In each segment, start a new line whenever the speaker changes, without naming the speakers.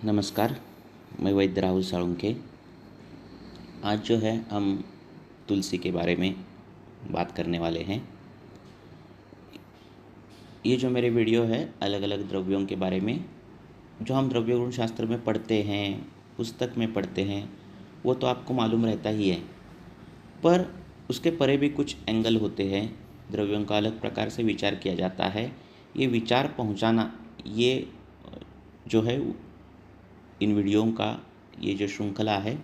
नमस्कार। मैं वैद्य राहुल साळुंखे। आज जो है हम तुलसी के बारे में बात करने वाले हैं। ये जो मेरे वीडियो है अलग अलग द्रव्यों के बारे में जो हम द्रव्य गुण शास्त्र में पढ़ते हैं, पुस्तक में पढ़ते हैं, वो तो आपको मालूम रहता ही है, पर उसके परे भी कुछ एंगल होते हैं। द्रव्यों का अलग प्रकार से विचार किया जाता है। ये विचार पहुंचाना, ये जो है इन वीडियों का ये जो श्रृंखला है,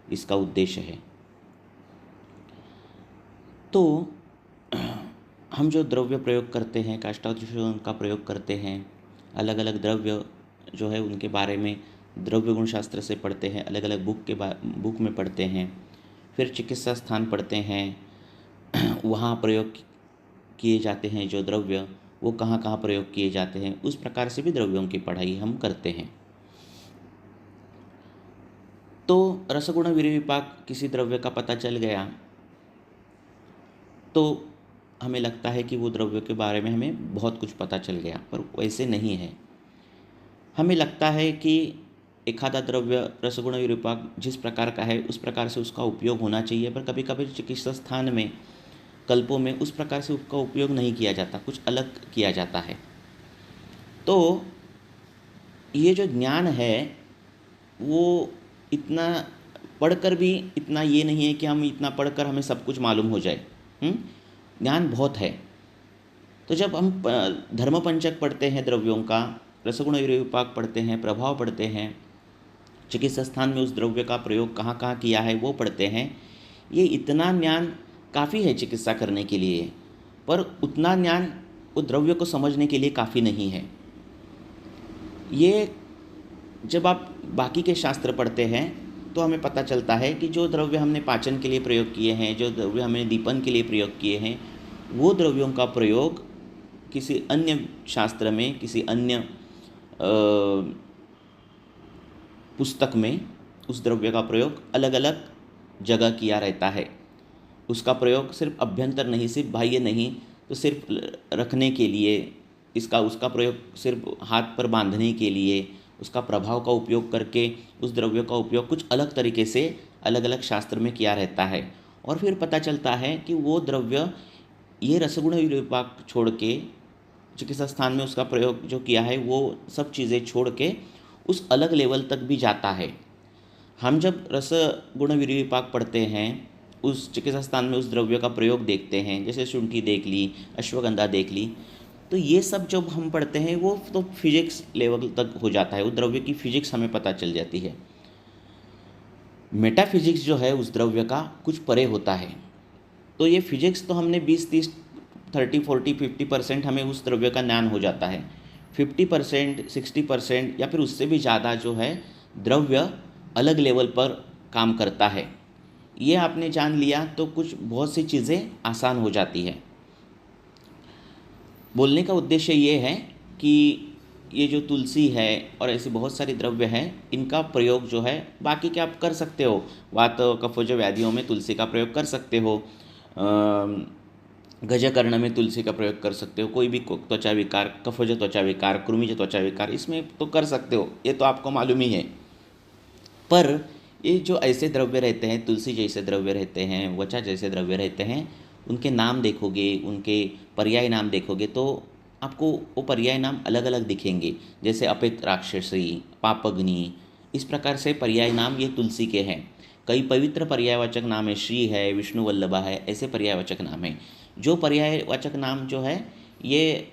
इसका उद्देश्य है। तो हम जो द्रव्य प्रयोग करते हैं, काष्ठादिशों का प्रयोग करते हैं, अलग अलग द्रव्य जो है उनके बारे में द्रव्य गुण शास्त्र से पढ़ते हैं, अलग अलग बुक में पढ़ते हैं, फिर चिकित्सा स्थान पढ़ते हैं, वहाँ प्रयोग किए जाते हैं जो द्रव्य, वो कहाँ कहाँ प्रयोग किए जाते हैं, उस प्रकार से भी द्रव्यों की पढ़ाई हम करते हैं। तो रसगुण वीर्य विपाक किसी द्रव्य का पता चल गया तो हमें लगता है कि वो द्रव्य के बारे में हमें बहुत कुछ पता चल गया, पर वैसे नहीं है। हमें लगता है कि एखादा द्रव्य रसगुण वीर्य विपाक जिस प्रकार का है उस प्रकार से उसका उपयोग होना चाहिए, पर कभी कभी चिकित्सा स्थान में, कल्पों में उस प्रकार से उसका उपयोग नहीं किया जाता, कुछ अलग किया जाता है। तो ये जो ज्ञान है वो इतना पढ़कर भी इतना ये नहीं है कि हम इतना पढ़कर हमें सब कुछ मालूम हो जाए। ज्ञान बहुत है। तो जब हम धर्मपंचक पढ़ते हैं द्रव्यों का, रसगुण वीर्य विपाक पढ़ते हैं, प्रभाव पढ़ते हैं, चिकित्सा स्थान में उस द्रव्य का प्रयोग कहाँ कहाँ किया है वो पढ़ते हैं, ये इतना ज्ञान काफ़ी है चिकित्सा करने के लिए, पर उतना ज्ञान वो द्रव्य को समझने के लिए काफ़ी नहीं है। ये जब आप बाकी के शास्त्र पढ़ते हैं तो हमें पता चलता है कि जो द्रव्य हमने पाचन के लिए प्रयोग किए हैं, जो द्रव्य हमने दीपन के लिए प्रयोग किए हैं, वो द्रव्यों का प्रयोग किसी अन्य शास्त्र में, किसी अन्य पुस्तक में उस द्रव्य का प्रयोग अलग अलग जगह किया रहता है। उसका प्रयोग सिर्फ अभ्यंतर नहीं, सिर्फ बाह्य नहीं, तो सिर्फ रखने के लिए, उसका प्रयोग सिर्फ हाथ पर बांधने के लिए, उसका प्रभाव का उपयोग करके उस द्रव्य का उपयोग कुछ अलग तरीके से अलग अलग शास्त्र में किया रहता है। और फिर पता चलता है कि वो द्रव्य ये रसगुण वीर्य विपाक छोड़ के, चिकित्सा स्थान में उसका प्रयोग जो किया है वो सब चीज़ें छोड़ के उस अलग लेवल तक भी जाता है। हम जब रसगुण वीर्य विपाक पढ़ते हैं, उस चिकित्सा स्थान में उस द्रव्य का प्रयोग देखते हैं, जैसे शुंठी देख ली, अश्वगंधा देख ली, तो ये सब जब हम पढ़ते हैं वो तो फिजिक्स लेवल तक हो जाता है। उस द्रव्य की फिजिक्स हमें पता चल जाती है। मेटाफिजिक्स जो है उस द्रव्य का कुछ परे होता है। तो ये फिजिक्स तो हमने 20-30, 30-40-50% हमें उस द्रव्य का ज्ञान हो जाता है। 50%, 60% या फिर उससे भी ज़्यादा जो है द्रव्य अलग लेवल पर काम करता है। ये आपने जान लिया तो कुछ बहुत सी चीज़ें आसान हो जाती है। बोलने का उद्देश्य ये है कि ये जो तुलसी है और ऐसे बहुत सारे द्रव्य हैं, इनका प्रयोग जो है बाकी के आप कर सकते हो। वात कफज व्याधियों में तुलसी का प्रयोग कर सकते हो, गजकर्ण में तुलसी का प्रयोग कर सकते हो, कोई भी त्वचा विकार, कफज त्वचा विकार, कृमिज त्वचा विकार, इसमें तो कर सकते हो, ये तो आपको मालूम ही है। पर ये जो ऐसे द्रव्य रहते हैं, तुलसी जैसे द्रव्य रहते हैं, वचा जैसे द्रव्य रहते हैं, उनके नाम देखोगे, उनके पर्याय नाम देखोगे तो आपको वो पर्याय नाम अलग अलग दिखेंगे। जैसे अपित राक्षसी, पापग्नि, इस प्रकार से पर्याय नाम ये तुलसी के हैं। कई पवित्र पर्यायवाचक नाम है, श्री है, विष्णु वल्लभा है, ऐसे पर्यायवाचक नाम है। जो पर्यायवाचक नाम जो है ये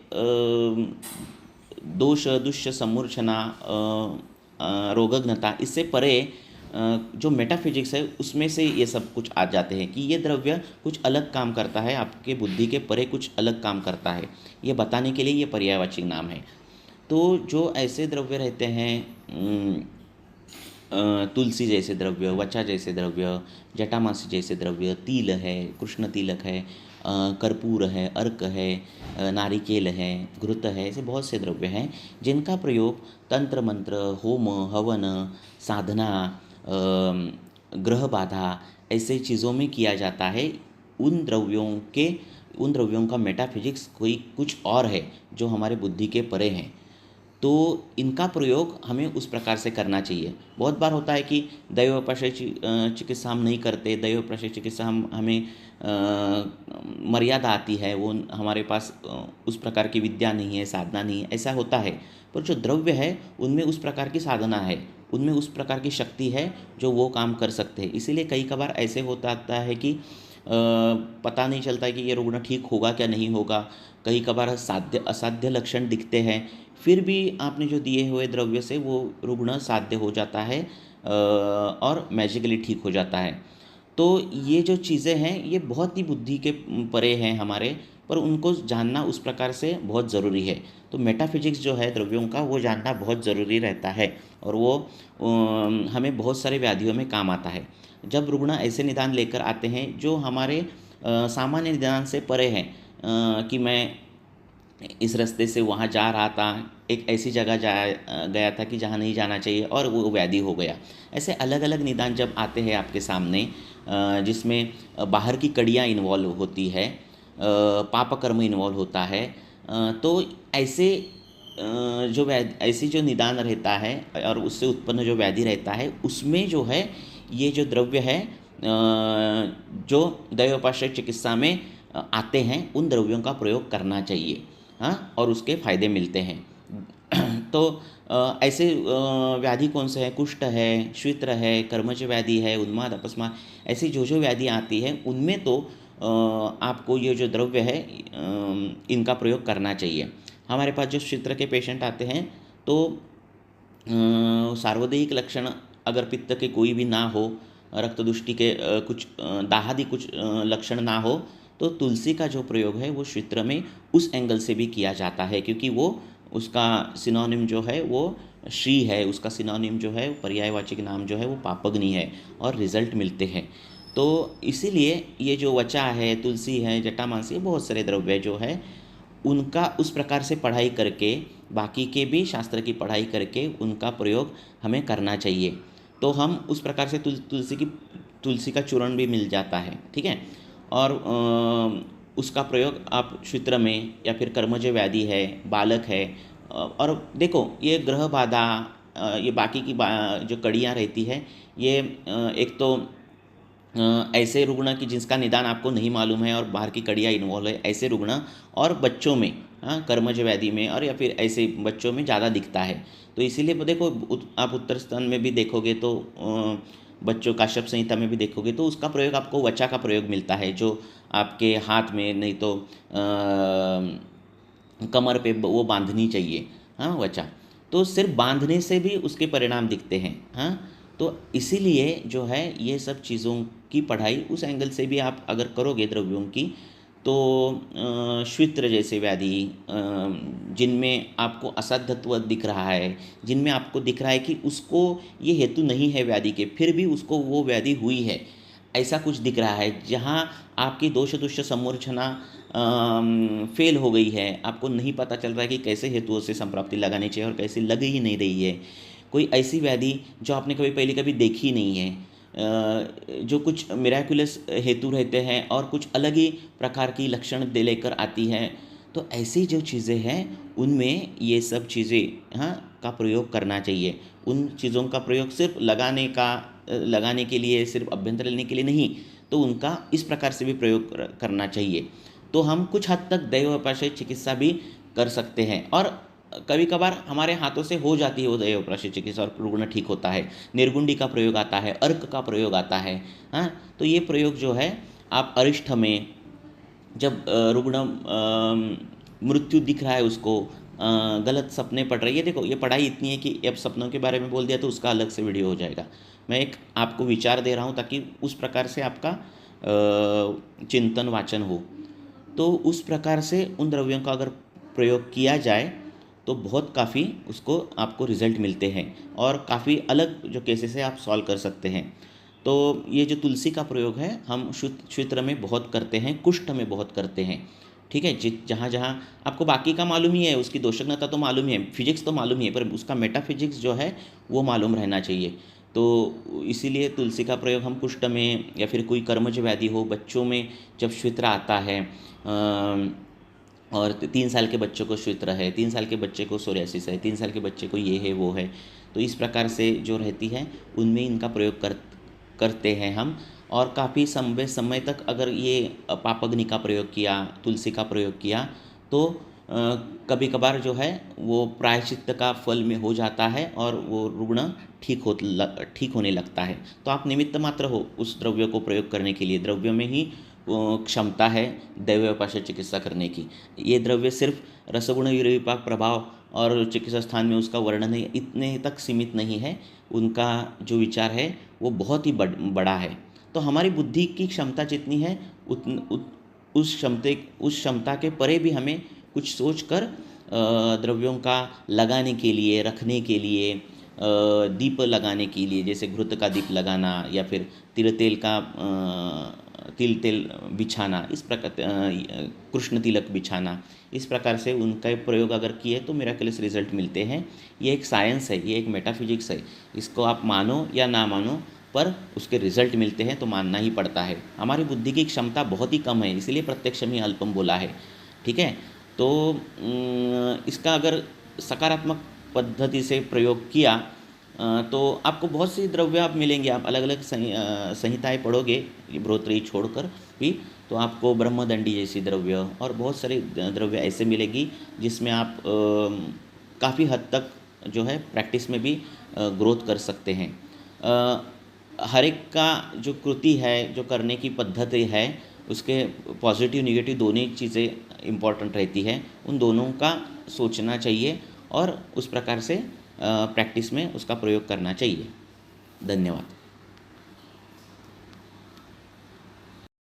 दोष, दुष्य, सम्मूर्छना, रोगग्नता, इससे परे जो मेटाफिजिक्स है उसमें से ये सब कुछ आ जाते हैं कि ये द्रव्य कुछ अलग काम करता है, आपके बुद्धि के परे कुछ अलग काम करता है, ये बताने के लिए ये पर्यायवाची नाम है। तो जो ऐसे द्रव्य रहते हैं, तुलसी जैसे द्रव्य, वचा जैसे द्रव्य, जटामासी जैसे द्रव्य, तिल है, कृष्ण तिलक है, कर्पूर है, अर्क है, नारिकेल है, घृत है, ऐसे बहुत से द्रव्य हैं जिनका प्रयोग तंत्र मंत्र, होम हवन, साधना, ग्रह बाधा, ऐसे चीज़ों में किया जाता है। उन द्रव्यों का मेटाफिजिक्स कोई कुछ और है जो हमारे बुद्धि के परे हैं। तो इनका प्रयोग हमें उस प्रकार से करना चाहिए। बहुत बार होता है कि दैवोपचार चिकित्सा हम नहीं करते, दैवोपचार चिकित्सा हमें मर्यादा आती है, वो हमारे पास उस प्रकार की विद्या नहीं है, साधना नहीं है, ऐसा होता है। पर जो द्रव्य है उनमें उस प्रकार की साधना है, उनमें उस प्रकार की शक्ति है जो वो काम कर सकते हैं। इसीलिए कई कभार ऐसे होता आता है कि पता नहीं चलता है कि ये रुग्ण ठीक होगा क्या नहीं होगा। कई कभार साध्य असाध्य लक्षण दिखते हैं, फिर भी आपने जो दिए हुए द्रव्य से वो रुग्ण साध्य हो जाता है और मैजिकली ठीक हो जाता है। तो ये जो चीज़ें हैं ये बहुत ही बुद्धि के परे हैं हमारे, पर उनको जानना उस प्रकार से बहुत ज़रूरी है। तो मेटाफिजिक्स जो है द्रव्यों का, वो जानना बहुत ज़रूरी रहता है, और वो हमें बहुत सारे व्याधियों में काम आता है। जब रुग्ण ऐसे निदान लेकर आते हैं जो हमारे सामान्य निदान से परे हैं, कि मैं इस रास्ते से वहाँ जा रहा था, एक ऐसी जगह गया था कि जहाँ नहीं जाना चाहिए और वो व्याधि हो गया। ऐसे अलग अलग निदान जब आते हैं आपके सामने, जिसमें बाहर की कड़ियाँ इन्वॉल्व होती है, पापकर्म इन्वॉल्व होता है, तो ऐसे ऐसी जो निदान रहता है और उससे उत्पन्न जो व्याधि रहता है, उसमें जो है ये जो द्रव्य है जो दैवोपाश्रय चिकित्सा में आते हैं, उन द्रव्यों का प्रयोग करना चाहिए। हाँ, और उसके फायदे मिलते हैं। तो ऐसे व्याधि कौन से हैं? कुष्ठ है, श्वित्र है, कर्मज व्याधि है, उन्माद, अपस्मार, ऐसी जो व्याधि आती है उनमें तो आपको ये जो द्रव्य है इनका प्रयोग करना चाहिए। हमारे पास जो श्वित्र के पेशेंट आते हैं तो सार्वदेहिक लक्षण अगर पित्त के कोई भी ना हो, रक्तदुष्टि के कुछ दाहादि कुछ लक्षण ना हो, तो तुलसी का जो प्रयोग है वो श्वित्र में उस एंगल से भी किया जाता है, क्योंकि वो उसका सिनोनिम जो है वो श्री है, उसका सिनोनिम जो है पर्यायवाची नाम जो है वो पापग्नि है, और रिजल्ट मिलते हैं। तो इसीलिए ये जो वचा है, तुलसी है, जटामांसी, बहुत सारे द्रव्य जो है उनका उस प्रकार से पढ़ाई करके, बाकी के भी शास्त्र की पढ़ाई करके उनका प्रयोग हमें करना चाहिए। तो हम उस प्रकार से तुलसी का चूर्ण भी मिल जाता है, ठीक है। और उसका प्रयोग आप श्वित्र में, या फिर कर्मज व्याधि है, बालक है, और देखो ये ग्रह बाधा, ये बाकी की जो कड़ियाँ रहती है, ये एक तो ऐसे रुग्ण की जिसका निदान आपको नहीं मालूम है और बाहर की कड़ियाँ इन्वॉल्व है, ऐसे रुग्ण, और बच्चों में, हाँ, कर्मज व्याधि में, और या फिर ऐसे बच्चों में ज़्यादा दिखता है। तो इसीलिए देखो आप उत्तर स्तन में भी देखोगे तो बच्चों काश्यप संहिता में भी देखोगे तो उसका प्रयोग आपको वचा का प्रयोग मिलता है, जो आपके हाथ में, नहीं तो कमर पे वो बांधनी चाहिए, हाँ, वचा। तो सिर्फ बांधने से भी उसके परिणाम दिखते हैं, हाँ। तो इसीलिए जो है ये सब चीज़ों की पढ़ाई उस एंगल से भी आप अगर करोगे द्रव्यों की, तो श्वित्र जैसे व्याधि, जिनमें आपको असाध्यत्व दिख रहा है, जिनमें आपको दिख रहा है कि उसको ये हेतु नहीं है व्याधि के, फिर भी उसको वो व्याधि हुई है, ऐसा कुछ दिख रहा है, जहाँ आपकी दोष दुष्ट समूर्छना फेल हो गई है, आपको नहीं पता चल रहा है कि कैसे हेतुओं से संप्राप्ति लगानी चाहिए और कैसे लग ही नहीं रही है, कोई ऐसी व्याधि जो आपने पहले कभी देखी नहीं है, जो कुछ मिराकुलस हेतु रहते हैं और कुछ अलग ही प्रकार की लक्षण दे लेकर आती हैं, तो ऐसी जो चीज़ें हैं उनमें ये सब चीज़ें, हाँ, का प्रयोग करना चाहिए। उन चीज़ों का प्रयोग सिर्फ लगाने के लिए, सिर्फ अभ्यंतर लेने के लिए नहीं, तो उनका इस प्रकार से भी प्रयोग करना चाहिए। तो हम कुछ हद तक दैवोपाश्रय चिकित्सा भी कर सकते हैं, और कभी कभार हमारे हाथों से हो जाती है वो दैवोपाश्रय चिकित्सा और रुग्ण ठीक होता है। निर्गुंडी का प्रयोग आता है, अर्क का प्रयोग आता है, हाँ। तो ये प्रयोग जो है आप अरिष्ठ में, जब रुग्ण मृत्यु दिख रहा है उसको, गलत सपने पढ़ रही है, देखो ये पढ़ाई इतनी है कि अब सपनों के बारे में बोल दिया तो उसका अलग से वीडियो हो जाएगा। मैं एक आपको विचार दे रहा हूँ ताकि उस प्रकार से आपका चिंतन वाचन हो। तो उस प्रकार से उन द्रव्यों का अगर प्रयोग किया जाए तो बहुत काफ़ी उसको आपको रिज़ल्ट मिलते हैं, और काफ़ी अलग जो केसेस है आप सॉल्व कर सकते हैं। तो ये जो तुलसी का प्रयोग है हम श्वित्र में बहुत करते हैं, कुष्ठ में बहुत करते हैं, ठीक है। जहाँ जहाँ आपको बाकी का मालूम ही है, उसकी दोषज्ञता तो मालूम ही है, फिजिक्स तो मालूम ही है, पर उसका मेटाफिजिक्स जो है वो मालूम रहना चाहिए। तो इसीलिए तुलसी का प्रयोग हम कुष्ठ में, या फिर कोई कर्मज व्याधि हो, बच्चों में जब श्वित्र आता है, और 3 साल के बच्चों को श्वेत्र है, 3 साल के बच्चे को सोरियासिस है, 3 साल के बच्चे को ये है वो है। तो इस प्रकार से जो रहती है उनमें इनका प्रयोग करते हैं हम। और काफ़ी समय तक अगर ये पापग्नि का प्रयोग किया, तुलसी का प्रयोग किया, तो कभी कभार जो है वो प्रायश्चित्त का फल में हो जाता है और वो रुग्ण ठीक होने लगता है। तो आप निमित्त मात्र हो उस द्रव्य को प्रयोग करने के लिए। द्रव्य में ही वो क्षमता है दैवोपास्य चिकित्सा करने की। ये द्रव्य सिर्फ रसगुण विपाक प्रभाव और चिकित्सा स्थान में उसका वर्णन है इतने तक सीमित नहीं है, उनका जो विचार है वो बहुत ही बड़ा है। तो हमारी बुद्धि की क्षमता जितनी है उस क्षमता के परे भी हमें कुछ सोचकर द्रव्यों का लगाने के लिए, रखने के लिए, दीप लगाने के लिए, जैसे घृत का दीप लगाना या फिर तिल तेल बिछाना, इस प्रकार कृष्ण तिलक बिछाना, इस प्रकार से उनका प्रयोग अगर किए तो मिराकलस रिजल्ट मिलते हैं। ये एक साइंस है, ये एक मेटाफिजिक्स है। इसको आप मानो या ना मानो, पर उसके रिजल्ट मिलते हैं तो मानना ही पड़ता है। हमारी बुद्धि की क्षमता बहुत ही कम है, इसलिए प्रत्यक्ष में अल्पम बोला है। ठीक है, तो इसका अगर सकारात्मक पद्धति से प्रयोग किया तो आपको बहुत सी द्रव्य आप मिलेंगे। आप अलग अलग संहिताएँ पढ़ोगे ब्रोत्री छोड़कर भी, तो आपको ब्रह्मदंडी जैसी द्रव्य और बहुत सारी द्रव्य ऐसे मिलेगी जिसमें आप काफ़ी हद तक जो है प्रैक्टिस में भी ग्रोथ कर सकते हैं। हर एक का जो कृति है, जो करने की पद्धति है, उसके पॉजिटिव निगेटिव दोनों ही चीज़ें इम्पॉर्टेंट रहती है। उन दोनों का सोचना चाहिए और उस प्रकार से प्रैक्टिस में उसका प्रयोग करना चाहिए। धन्यवाद।